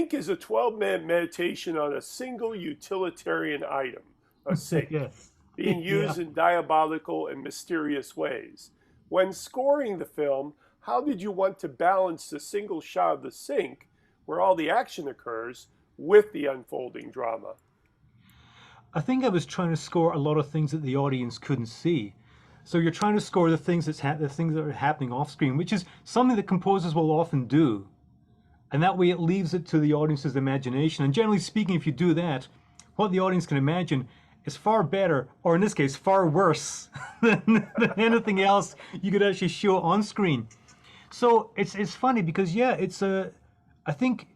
think is a 12-minute meditation on a single utilitarian item, a sink, Yes. being Yeah. used in diabolical and mysterious ways. When scoring the film, how did you want to balance the single shot of the sink, where all the action occurs, with the unfolding drama? I think I was trying to score a lot of things that the audience couldn't see. So you're trying to score the things the things that are happening off screen, which is something that composers will often do. And that way it leaves it to the audience's imagination. And generally speaking, if you do that, what the audience can imagine is far better, or in this case, far worse than anything else you could actually show on screen. So it's funny because yeah, it's a I think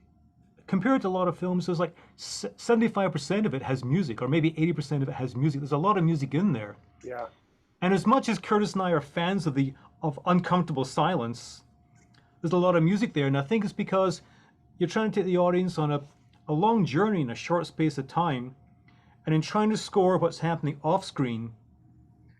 compared to a lot of films, there's like 75% of it has music, or maybe 80% of it has music. There's a lot of music in there. Yeah, And as much as Curtis and I are fans of the of uncomfortable silence, there's a lot of music there. And I think it's because you're trying to take the audience on a long journey in a short space of time. And in trying to score what's happening off screen,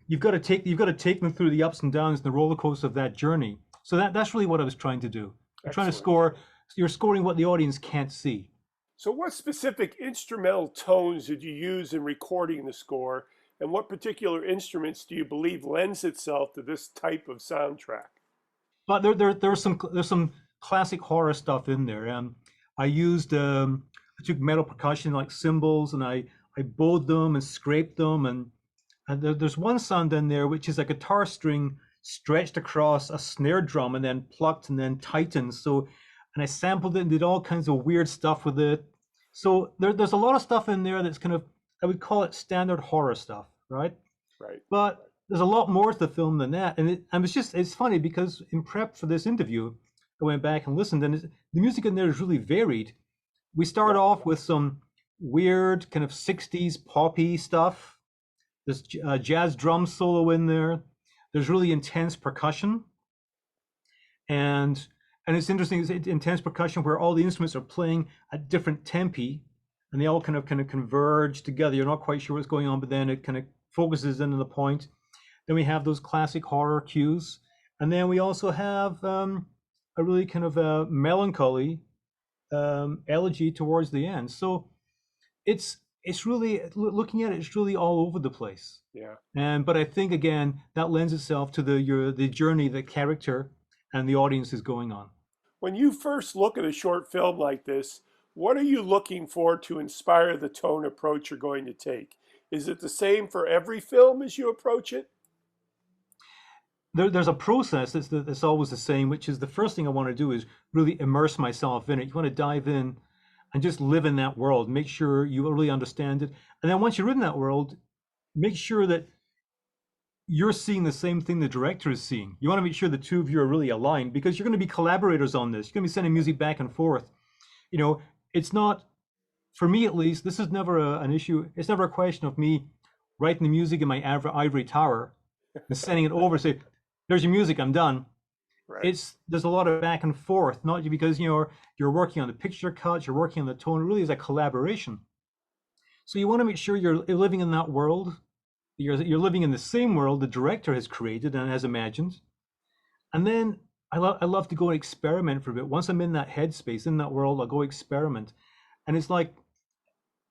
you've got to take them through the ups and downs and the roller coaster of that journey. So that's really what I was trying to do. I'm trying to excellent. score. You're scoring what the audience can't see. So, what specific instrumental tones did you use in recording the score, and what particular instruments do you believe lends itself to this type of soundtrack? But there's some classic horror stuff in there. I took metal percussion like cymbals and I bowed them and scraped them and there's one sound in there which is a guitar string stretched across a snare drum and then plucked and then tightened. So and I sampled it and did all kinds of weird stuff with it. So there's a lot of stuff in there that's kind of I would call it standard horror stuff, right? Right. But there's a lot more to the film than that. And it's funny because in prep for this interview, I went back and listened, and the music in there is really varied. We start Yeah. off with some weird kind of 60s poppy stuff. There's a jazz drum solo in there. There's really intense percussion. And it's interesting, it's intense percussion where all the instruments are playing at different tempi and they all kind of converge together. You're not quite sure what's going on, but then it kind of focuses in on the point. Then we have those classic horror cues, and then we also have a really kind of melancholy elegy towards the end. So it's really looking at it, it's really all over the place. Yeah. And but I think again that lends itself to the journey the character and the audience is going on. When you first look at a short film like this, what are you looking for to inspire the tone approach you're going to take? Is it the same for every film as you approach it? There's a process that's always the same, which is the first thing I want to do is really immerse myself in it. You want to dive in and just live in that world, make sure you really understand it. And then once you're in that world, make sure that you're seeing the same thing the director is seeing. You want to make sure the two of you are really aligned because you're going to be collaborators on this. You're going to be sending music back and forth. You know, it's not, for me at least, this is never an issue. It's never a question of me writing the music in my ivory tower and sending it over, say, there's your music, I'm done. Right. There's a lot of back and forth, not because you're working on the picture cuts, you're working on the tone. It really is a collaboration. So you want to make sure you're living in that world. You're living in the same world the director has created and has imagined. And then I love to go and experiment for a bit. Once I'm in that headspace, in that world, I'll go experiment. And it's like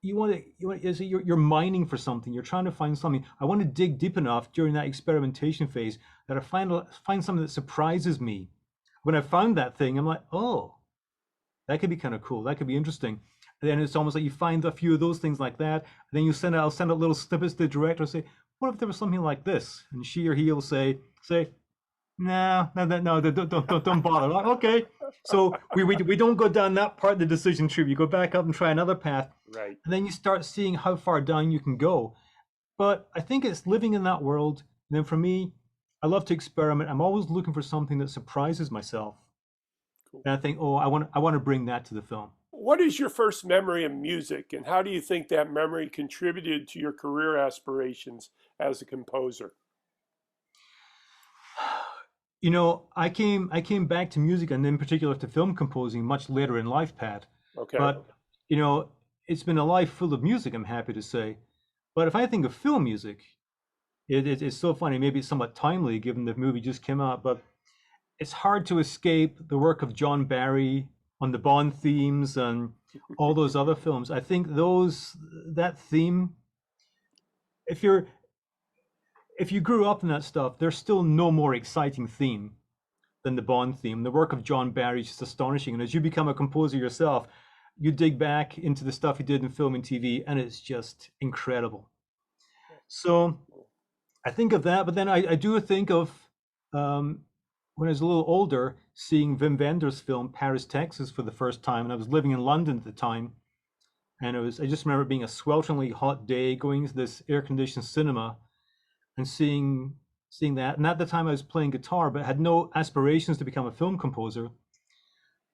you're mining for something. You're trying to find something. I want to dig deep enough during that experimentation phase that I find something that surprises me. When I found that thing, I'm like, oh, that could be kind of cool. That could be interesting. And then it's almost like you find a few of those things like that. And then I'll send out little snippets to the director, say, what if there was something like this? And she or he will say, no, don't bother. Like, okay. So we don't go down that part of the decision tree. You go back up and try another path. Right. And then you start seeing how far down you can go. But I think it's living in that world. And then for me, I love to experiment. I'm always looking for something that surprises myself. Cool. And I think, oh, I want to bring that to the film. What is your first memory of music, and how do you think that memory contributed to your career aspirations as a composer? You know, I came back to music and in particular to film composing much later in life, Pat. Okay. But you know, it's been a life full of music, I'm happy to say. But if I think of film music, it's so funny. Maybe it's somewhat timely given the movie just came out, but it's hard to escape the work of John Barry on the Bond themes and all those other films. I think that theme, if you grew up in that stuff, there's still no more exciting theme than the Bond theme. The work of John Barry is just astonishing. And as you become a composer yourself, you dig back into the stuff he did in film and TV, and it's just incredible. So I think of that, but then I do think of when I was a little older, seeing Wim Wenders' film Paris, Texas for the first time, and I was living in London at the time, and I just remember it being a swelteringly hot day, going into this air-conditioned cinema and seeing that. And at the time I was playing guitar, but had no aspirations to become a film composer.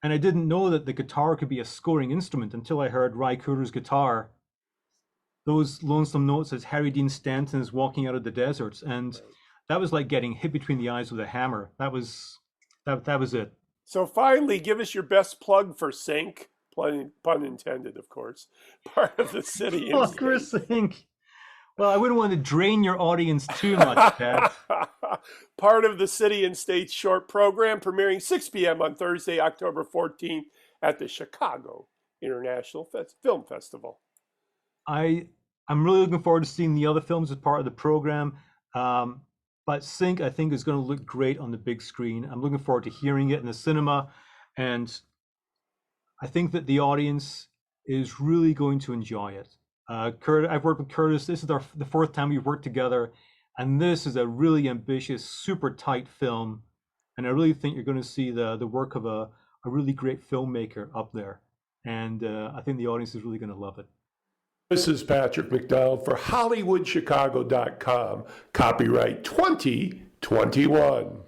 And I didn't know that the guitar could be a scoring instrument until I heard Ry Cooder's guitar, those lonesome notes as Harry Dean Stanton is walking out of the deserts. And that was like getting hit between the eyes with a hammer. That was it. So finally, give us your best plug for Sync, pun intended, of course, part of the city. Plug for Sync. Well, I wouldn't want to drain your audience too much, Pat. Part of the City and States short program, premiering 6 p.m. on Thursday, October 14th at the Chicago International Film Festival. I'm really looking forward to seeing the other films as part of the program. But Sync, I think, is going to look great on the big screen. I'm looking forward to hearing it in the cinema. And I think that the audience is really going to enjoy it. I've worked with Curtis. This is the fourth time we've worked together. And this is a really ambitious, super tight film. And I really think you're going to see the work of a really great filmmaker up there. And I think the audience is really going to love it. This is Patrick McDonald for HollywoodChicago.com. Copyright 2021.